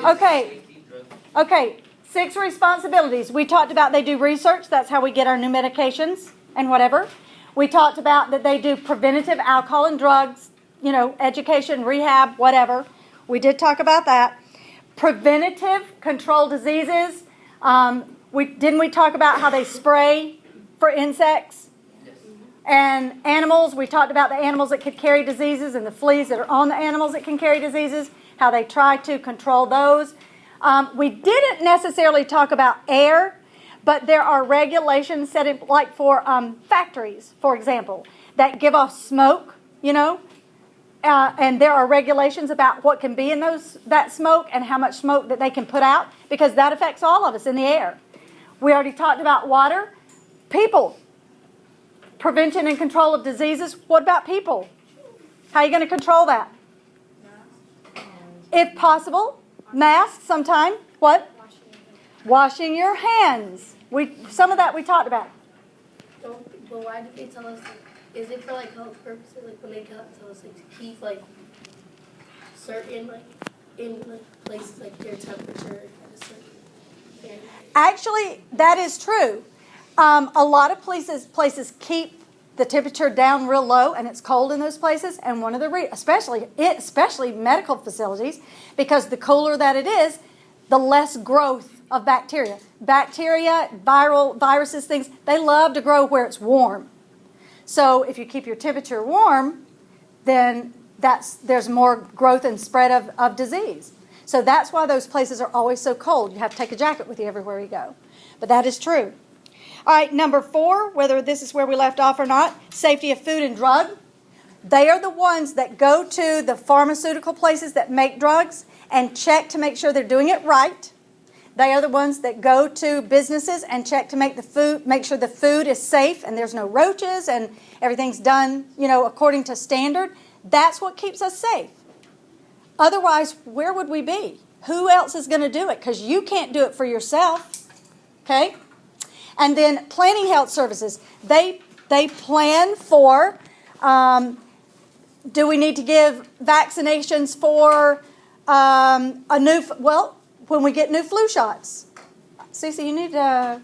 Okay. Okay. 6 responsibilities. We talked about they do research. That's how we get our new medications and whatever. We talked about that they do preventative alcohol and drugs, education, rehab, whatever. We did talk about that. Preventative control diseases. Didn't we talk about how they spray for insects? And animals, we talked about the animals that could carry diseases and the fleas that are on the animals that can carry diseases, how they try to control those. We didn't necessarily talk about air, but there are regulations set in, like for factories, for example, that give off smoke, and there are regulations about what can be in that smoke and how much smoke that they can put out, because that affects all of us in the air. We already talked about water. People. Prevention and control of diseases. What about people? How are you going to control that? If possible, masks sometime. What? Washing your hands. Some of that we talked about. But why do they tell us? Is it for health purposes? When they tell us to keep certain in places their temperature at a certain Fahrenheit? Actually, that is true. A lot of places keep the temperature down real low, and it's cold in those places. And one of the especially medical facilities, because the cooler that it is, the less growth of bacteria. Bacteria, viruses, things, they love to grow where it's warm. So if you keep your temperature warm, then there's more growth and spread of disease. So that's why those places are always so cold. You have to take a jacket with you everywhere you go. But that is true. All right, number 4, whether this is where we left off or not, safety of food and drug. They are the ones that go to the pharmaceutical places that make drugs and check to make sure they're doing it right. They are the ones that go to businesses and check to make sure the food is safe and there's no roaches and everything's done, according to standard. That's what keeps us safe. Otherwise, where would we be? Who else is going to do it? Because you can't do it for yourself. Okay? And then planning health services. They plan for, do we need to give vaccinations for when we get new flu shots. Cece, you need to...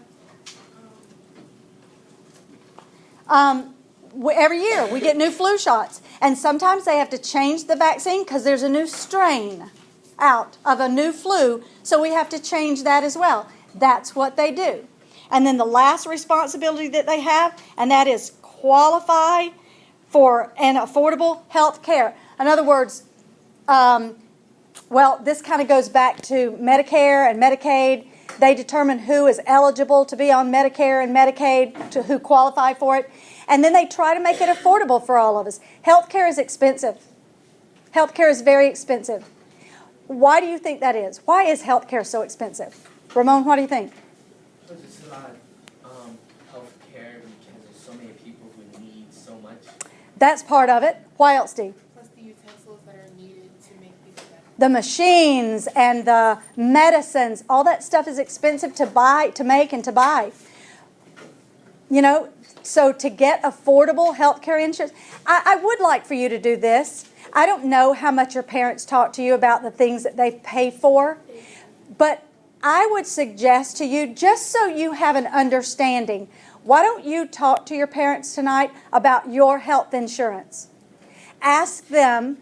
every year we get new flu shots. And sometimes they have to change the vaccine because there's a new strain out of a new flu. So we have to change that as well. That's what they do. And then the last responsibility that they have, and that is qualify for an affordable health care. In other words, this kind of goes back to Medicare and Medicaid. They determine who is eligible to be on Medicare and Medicaid, to who qualify for it. And then they try to make it affordable for all of us. Healthcare is expensive. Healthcare is very expensive. Why do you think that is? Why is healthcare so expensive? Ramon, what do you think? Because it's a lot of healthcare because there's so many people who need so much. That's part of it. Why else, Steve? Plus the utensils that are needed to make these better. The machines and the medicines, all that stuff is expensive to make and to buy. So to get affordable health care insurance, I would like for you to do this. I don't know how much your parents talk to you about the things that they pay for, but I would suggest to you, just so you have an understanding, why don't you talk to your parents tonight about your health insurance? Ask them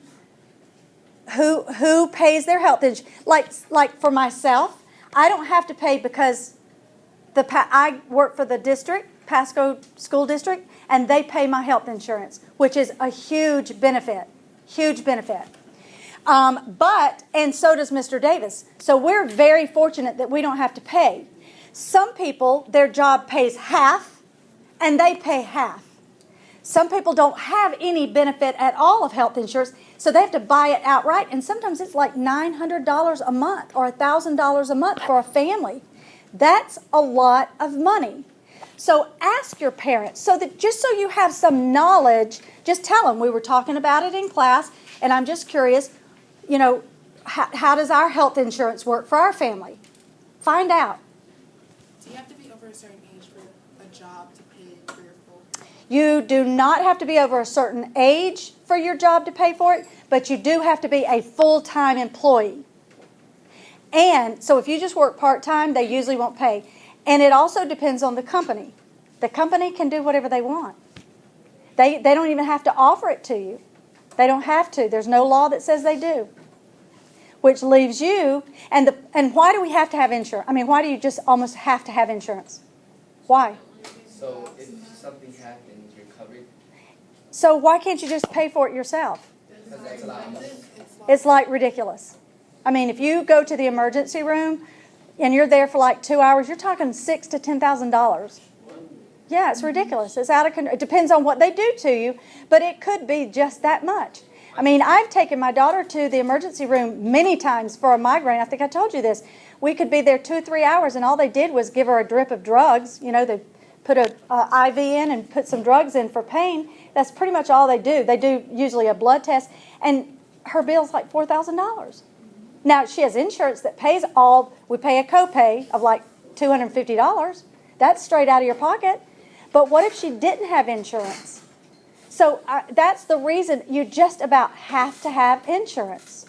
who pays their health insurance. Like for myself, I don't have to pay because I work for the district, Pasco School District, and they pay my health insurance, which is a huge benefit. Huge benefit. And so does Mr. Davis. So we're very fortunate that we don't have to pay. Some people, their job pays half, and they pay half. Some people don't have any benefit at all of health insurance, so they have to buy it outright. And sometimes it's like $900 a month or $1,000 a month for a family. That's a lot of money. So ask your parents, so that just so you have some knowledge, just tell them we were talking about it in class, and I'm just curious, how does our health insurance work for our family? Find out. Do you have to be over a certain age for a job to pay for your full? You do not have to be over a certain age for your job to pay for it, but you do have to be a full-time employee. And so if you just work part-time, they usually won't pay. And it also depends on the company. The company can do whatever they want. They don't even have to offer it to you. They don't have to. There's no law that says they do. Which leaves you, and why do we have to have insurance? I mean, why do you just almost have to have insurance? Why? So if something happens, you're covered? So why can't you just pay for it yourself? Because that's a lot of money. It's like ridiculous. I mean, if you go to the emergency room and you're there for like 2 hours, you're talking $6,000 to $10,000. Yeah, it's ridiculous. It's out of control. It depends on what they do to you, but it could be just that much. I mean, I've taken my daughter to the emergency room many times for a migraine. I think I told you this. We could be there 2 or 3 hours, and all they did was give her a drip of drugs. You know, they put a IV in and put some drugs in for pain. That's pretty much all they do. They do usually a blood test, and her bill's like $4,000. Now, she has insurance that pays all. We pay a copay of like $250. That's straight out of your pocket. But what if she didn't have insurance? So that's the reason you just about have to have insurance.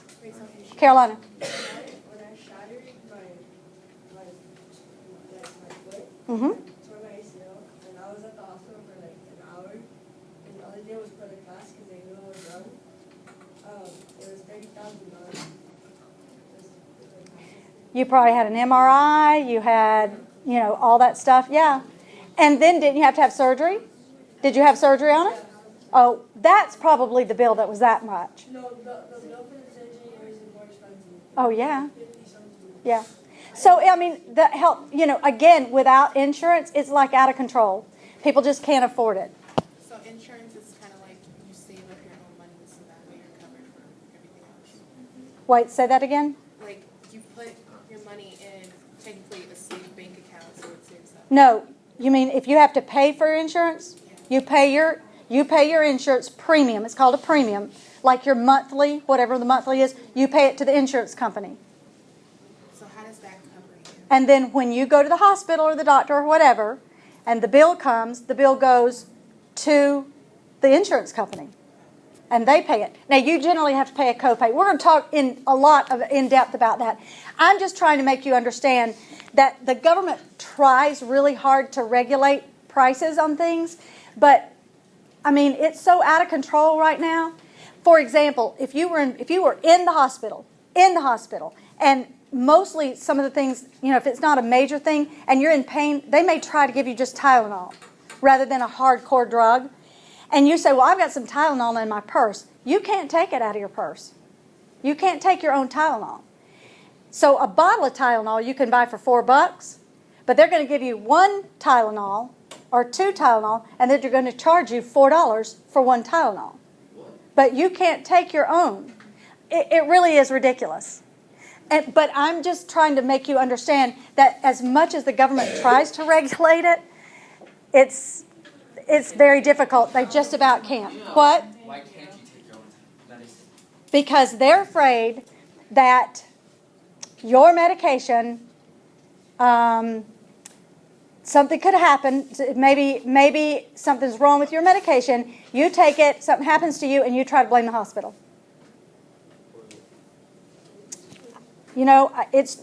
Carolina. When I shattered my foot, Mm-hmm. tore my ACL, and I was at the hospital for like an hour, and all they did was put a cast because they knew I was young. It was $30,000. You probably had an MRI. You had, all that stuff. Yeah. And then didn't you have to have surgery? Did you have surgery on it? Oh, that's probably the bill that was that much. No, the bill for the surgery was more expensive. Oh, yeah. 50-something. Yeah. So, I mean, the help, again, without insurance, it's like out of control. People just can't afford it. So insurance is kind of like you save up your own money so that way you're covered for everything else. Wait, say that again? Like you put your money in technically a safe bank account so it saves up. No. You mean if you have to pay for insurance? Yeah. You pay your insurance premium. It's called a premium. Like your monthly, whatever the monthly is, you pay it to the insurance company. So how does that cover you? And then when you go to the hospital or the doctor or whatever, and the bill comes, the bill goes to the insurance company. And they pay it. Now, you generally have to pay a copay. We're going to talk in depth about that. I'm just trying to make you understand that the government tries really hard to regulate prices on things, but I mean, it's so out of control right now. For example, if you were in the hospital, and mostly some of the things, if it's not a major thing and you're in pain, they may try to give you just Tylenol rather than a hardcore drug. And you say, well, I've got some Tylenol in my purse. You can't take it out of your purse. You can't take your own Tylenol. So a bottle of Tylenol you can buy for $4, but they're going to give you 1 Tylenol or 2 Tylenol, and then they're going to charge you $4 for 1 Tylenol. But you can't take your own. It really is ridiculous. But I'm just trying to make you understand that as much as the government tries to regulate it, it's very difficult. They just about can't. What? Why can't you take your own medicine? Because they're afraid that your medication, something could happen. Maybe something's wrong with your medication. You take it, something happens to you, and you try to blame the hospital.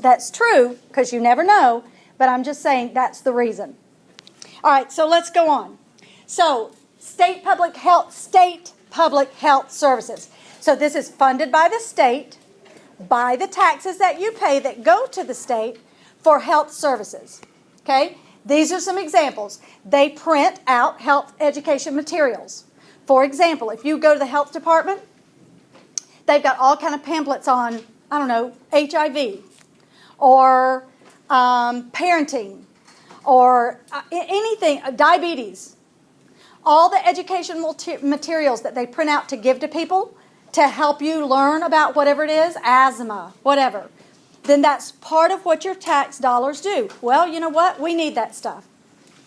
That's true because you never know, but I'm just saying that's the reason. All right, so let's go on. So, state public health services. So this is funded by the state, by the taxes that you pay that go to the state for health services. Okay? These are some examples. They print out health education materials. For example, if you go to the health department, they've got all kind of pamphlets on, HIV or parenting or anything, diabetes. All the educational materials that they print out to give to people to help you learn about whatever it is, asthma, whatever, then that's part of what your tax dollars do. Well, you know what? We need that stuff.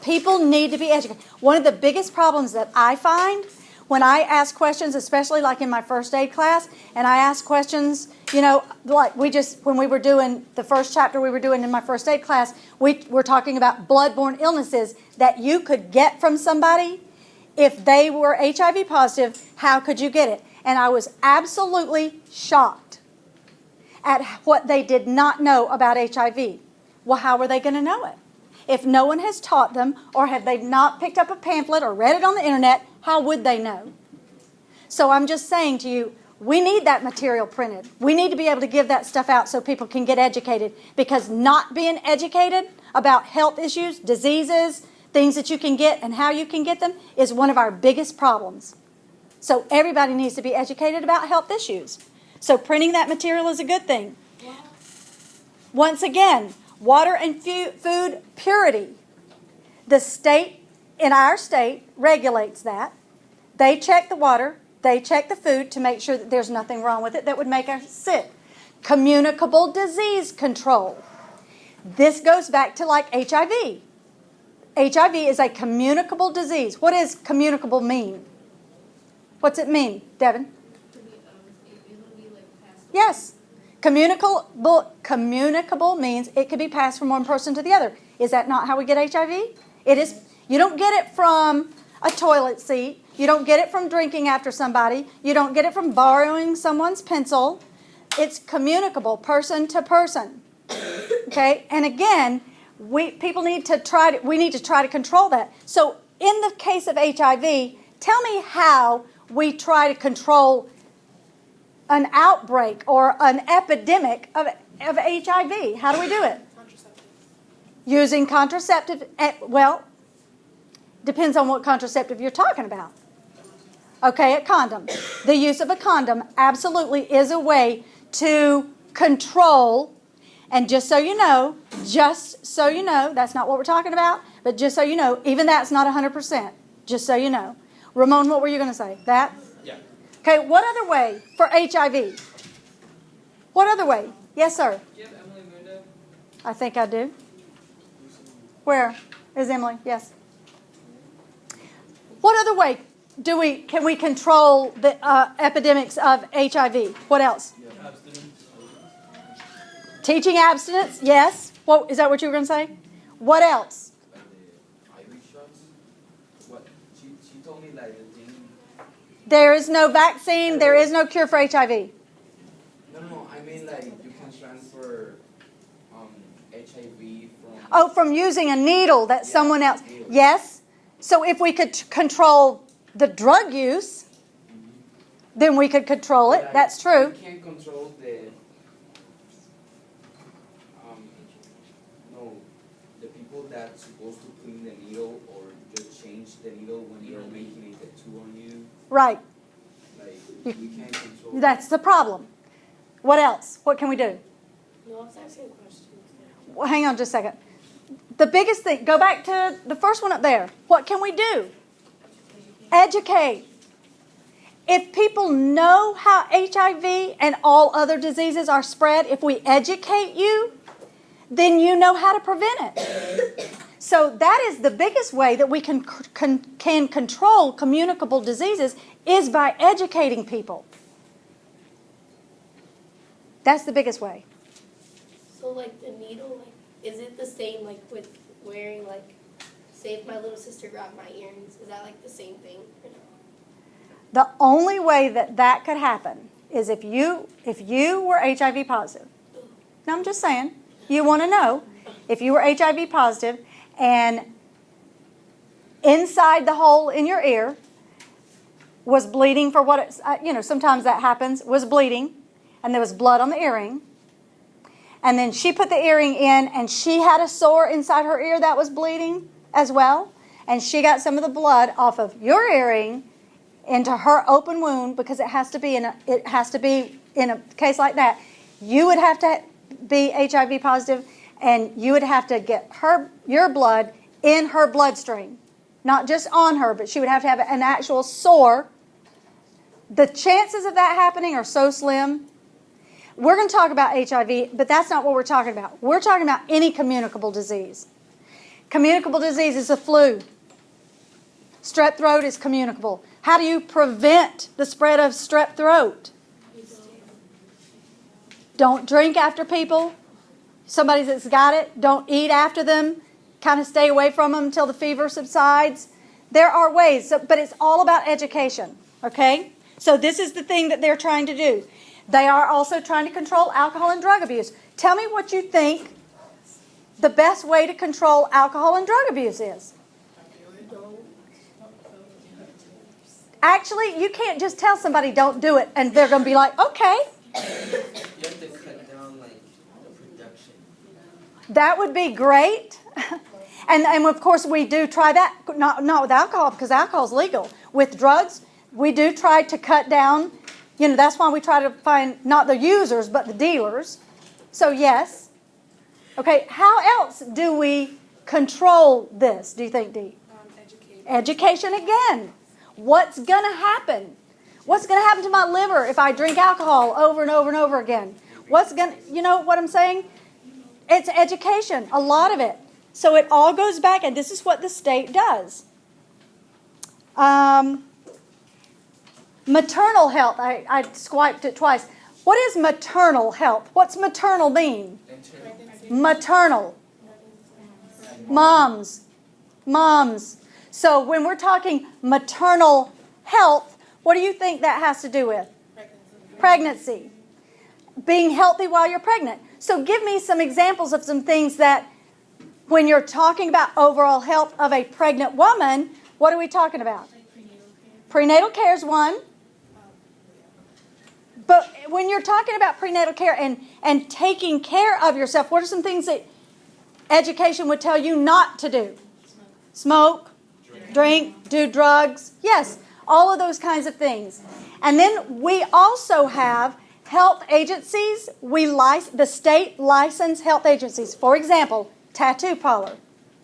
People need to be educated. One of the biggest problems that I find when I ask questions, especially like in my first aid class, and I ask questions, like when we were doing the first chapter we were doing in my first aid class, we were talking about bloodborne illnesses that you could get from somebody. If they were HIV positive, how could you get it? And I was absolutely shocked at what they did not know about HIV. Well, how are they going to know it? If no one has taught them, or have they not picked up a pamphlet or read it on the internet, how would they know? So I'm just saying to you, we need that material printed. We need to be able to give that stuff out so people can get educated, because not being educated about health issues, diseases, things that you can get and how you can get them is one of our biggest problems. So everybody needs to be educated about health issues. So printing that material is a good thing. Once again, water and food purity. The state, in our state, regulates that. They check the water, they check the food to make sure that there's nothing wrong with it that would make us sick. Communicable disease control. This goes back to like HIV. HIV is a communicable disease. What does communicable mean? What's it mean, Devin? Yes. Communicable means it could be passed from one person to the other. Is that not how we get HIV? It is. You don't get it from a toilet seat. You don't get it from drinking after somebody. You don't get it from borrowing someone's pencil. It's communicable, person to person. Okay? And again, we need to try to control that. So in the case of HIV, tell me how we try to control an outbreak or an epidemic of HIV. How do we do it? Using contraceptive. Well, depends on what contraceptive you're talking about. Okay, a condom. The use of a condom absolutely is a way to control. And just so you know, that's not what we're talking about, but just so you know, even that's not 100%. Just so you know. Ramon, what were you going to say? That? Yeah. Okay, what other way for HIV? What other way? Yes, sir. Do you have Emily Mundo? I think I do. Where is Emily? Yes. What other way can we control the epidemics of HIV? What else? Teaching abstinence, yes. What is that? What you were going to say? What else? The IV shots. What she told me like the thing. There is no vaccine. There is no cure for HIV. No. I mean like you can transfer HIV from. Oh, from using a needle that someone else. Needle. Yes. So if we could control the drug use, then we could control it. Like, That's true. You can't control the. The people that's supposed to clean the needle or just change the needle when you're making it tattoo on you. Right. Like we can't control. That's the problem. What else? What can we do? No, I was asking questions. Well, hang on just a second. The biggest thing, go back to the first one up there. What can we do? Educate. If people know how HIV and all other diseases are spread, if we educate you, then you know how to prevent it. So that is the biggest way that we can control communicable diseases is by educating people. That's the biggest way. So like the needle, like is it the same like with wearing like, say if my little sister grabbed my earrings, is that like the same thing or no? The only way that could happen is if you were HIV positive. Now I'm just saying, you want to know if you were HIV positive and inside the hole in your ear was bleeding for what it's, sometimes that happens, was bleeding and there was blood on the earring. And then she put the earring in and she had a sore inside her ear that was bleeding as well. And she got some of the blood off of your earring into her open wound because it has to be in a case like that. You would have to be HIV positive and you would have to get your blood in her bloodstream. Not just on her, but she would have to have an actual sore. The chances of that happening are so slim. We're going to talk about HIV, but that's not what we're talking about. We're talking about any communicable disease. Communicable disease is the flu. Strep throat is communicable. How do you prevent the spread of strep throat? Don't drink after people. Somebody that's got it, don't eat after them. Kind of stay away from them until the fever subsides. There are ways, but it's all about education, okay? So this is the thing that they're trying to do. They are also trying to control alcohol and drug abuse. Tell me what you think the best way to control alcohol and drug abuse is. Actually, you can't just tell somebody don't do it and they're going to be like, okay. You have to cut down like the production. That would be great. And of course we do try that, not with alcohol because alcohol is legal. With drugs, we do try to cut down, that's why we try to find not the users but the dealers. So yes. Okay, how else do we control this, do you think, Dee? Education again. What's going to happen? What's going to happen to my liver if I drink alcohol over and over and over again? You know what I'm saying? It's education, a lot of it. So it all goes back, and this is what the state does. Maternal health, I swiped it twice. What is maternal health? What's maternal mean? Maternal. Moms. So when we're talking maternal health, what do you think that has to do with? Pregnancy. Being healthy while you're pregnant. So give me some examples of some things that when you're talking about overall health of a pregnant woman, what are we talking about? Prenatal care is one. But when you're talking about prenatal care and taking care of yourself, what are some things that education would tell you not to do? Smoke, drink, do drugs. Yes, all of those kinds of things. And then we also have health agencies. The state license health agencies. For example, tattoo parlor.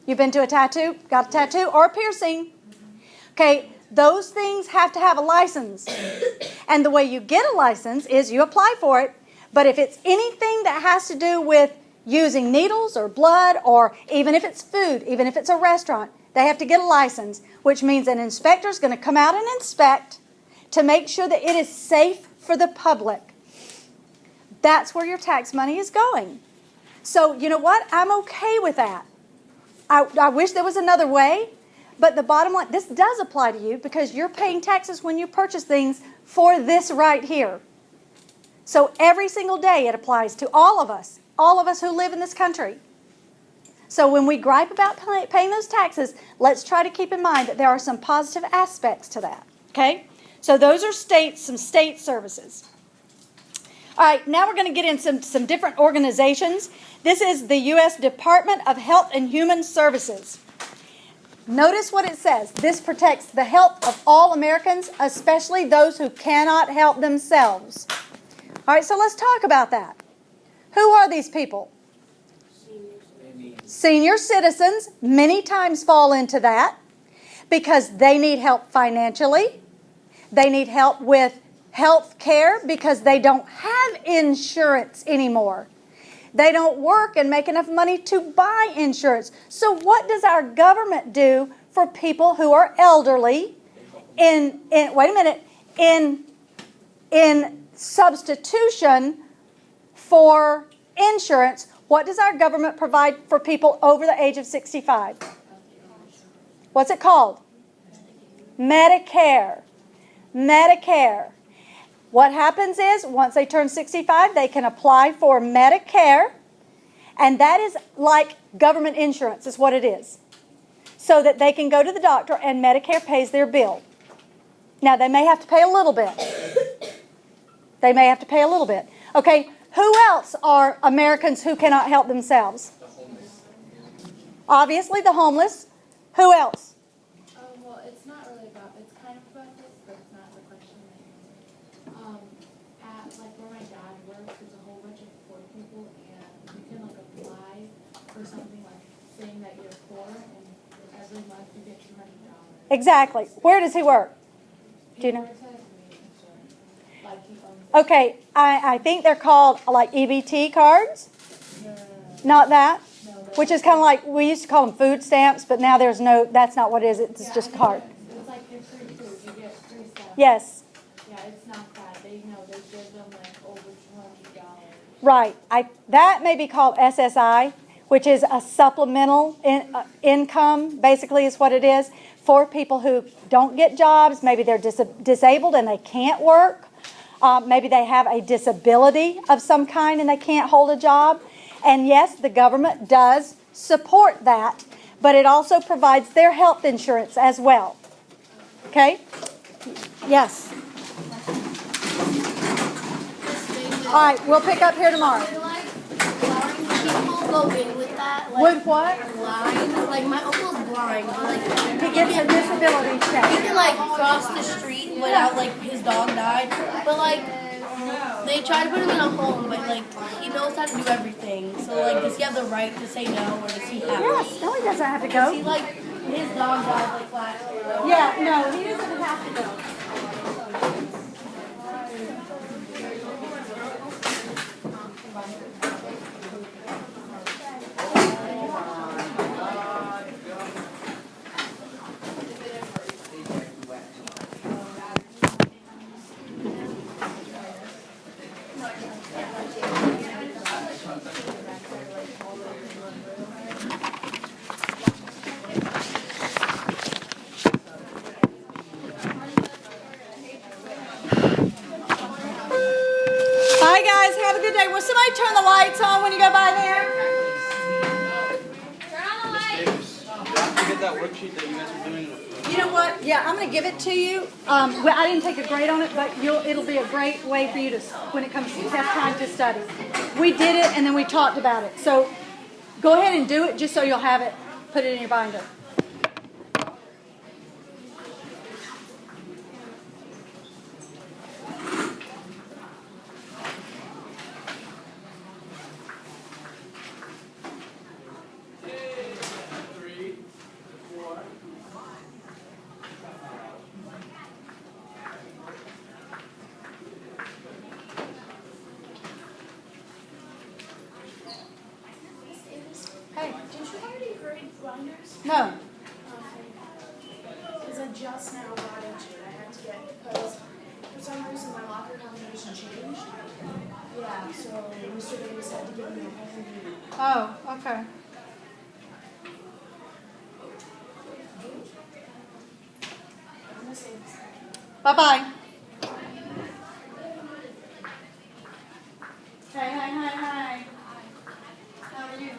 You've been to a tattoo, got a tattoo or a piercing. Okay, those things have to have a license. And the way you get a license is you apply for it. But if it's anything that has to do with using needles or blood, or even if it's food, even if it's a restaurant, they have to get a license, which means an inspector is going to come out and inspect to make sure that it is safe for the public. That's where your tax money is going. So, you know what? I'm okay with that. I wish there was another way, but the bottom line, this does apply to you because you're paying taxes when you purchase things for this right here. So every single day it applies to all of us who live in this country. So when we gripe about paying those taxes, let's try to keep in mind that there are some positive aspects to that. Okay? So those are some state services. All right, now we're going to get in some different organizations. This is the U.S. Department of Health and Human Services. Notice what it says. This protects the health of all Americans, especially those who cannot help themselves. All right, so let's talk about that. Who are these people? Senior citizens many times fall into that because they need help financially. They need help with health care because they don't have insurance anymore. They don't work and make enough money to buy insurance. So what does our government do for people who are elderly in substitution for insurance? What does our government provide for people over the age of 65? What's it called? Medicare. What happens is, once they turn 65, they can apply for Medicare, and that is like government insurance, is what it is. So that they can go to the doctor and Medicare pays their bill. Now, they may have to pay a little bit. Okay, who else are Americans who cannot help themselves? The homeless. Obviously, the homeless. Who else? Well, it's not really about, it's kind of about this, but it's not the question that at like where my dad works, there's a whole bunch of poor people, and you can like apply for something like saying that you're poor, and every month you get $200. Exactly. Where does he work? Do you know? He works at a convenience store. Like he owns it. Okay, I think they're called like EBT cards. Not that. Which is kind of like, we used to call them food stamps, but now that's not what it is. It's just a card. It's like your free food. You get free stuff. Yes. Yeah, it's not that. They give them like over $200. Right. That may be called SSI, which is a supplemental income, basically is what it is, for people who don't get jobs. Maybe they're disabled and they can't work. Maybe they have a disability of some kind and they can't hold a job. And yes, the government does support that, but it also provides their health insurance as well. Okay? Yes. All right, we'll pick up here tomorrow. Would like blind people go in with that? Like, With what? blind? Like my uncle's blind, but like He gets a disability he check. can like cross the street without like his dog died. But like they try to put him in a home, but like he knows how to do everything. So like does he have the right to say no, or does he have Yes, no, he doesn't have to He go. like his dog died like last year. Yeah, no, he doesn't have to go. Bye, guys. Have a good day. Will somebody turn the lights on when you go by there? To get that worksheet that you guys were doing. You know what? Yeah, I'm going to give it to you. Well, I didn't take a grade on it, but it'll be a great way for you to, when it comes to test time, to study. We did it, and then we talked about it. So go ahead and do it just so you'll have it. Put it in your binder. Hey, Did you already grade blinders? no. Because I just now got into it. I had to get, because for some reason my locker combination changed. Yeah, so Mr. Davis had to give me a whole new. Oh, okay. I'm gonna save this. Bye-bye. Hey. How are you?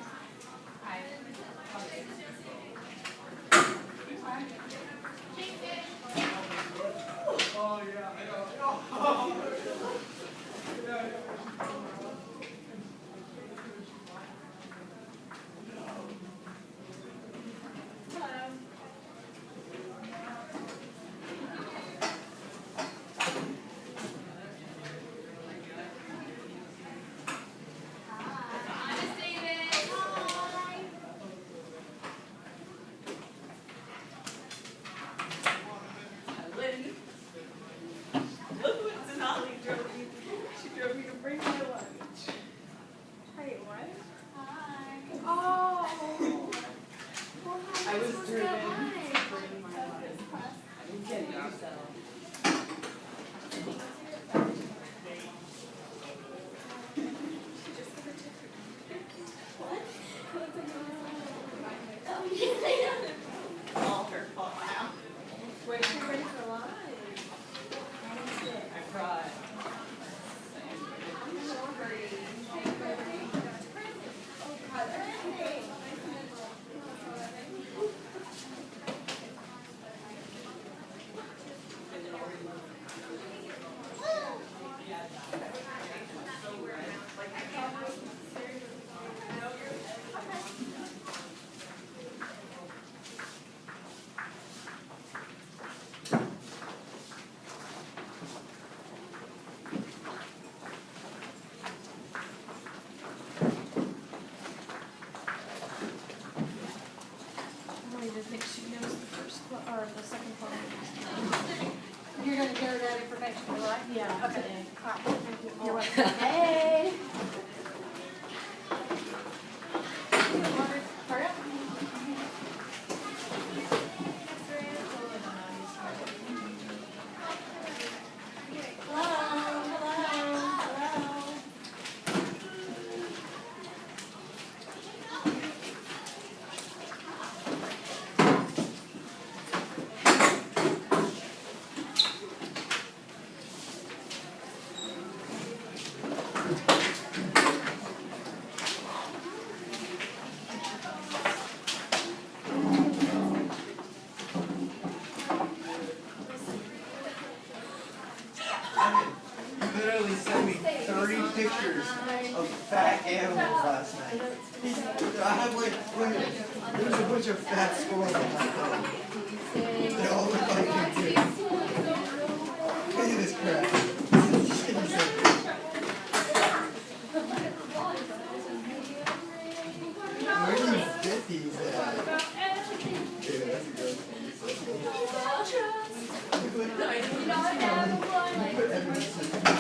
Look what Denali drove me. She drove me to bring my lunch. Hey, what? Hi. Oh. I was driven to bring my lunch. I'm kidding myself. All her fault now. Wait, she's ready for lunch. I brought. I just think she knows the first part, or the second part. You're going to share that information, right? Yeah. Okay. today. All right. You're welcome. Hey. Hurry up. pack animals last night. I have like, look at, there's a bunch of fat squirrels on my phone. They all look like you too. Look at this crap. Where do you get these at? Dude, that's a good one. Put evidence in there.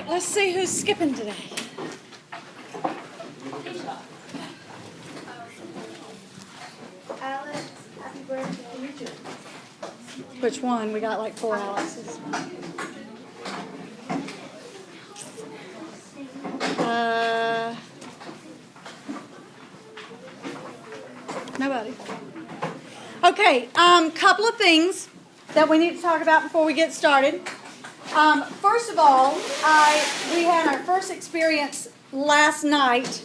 Let's see who's skipping today. Alex, happy birthday. Which one? We got like 4 Alexes. Nobody. Okay, couple of things that we need to talk about before we get started. First of all, we had our first experience last night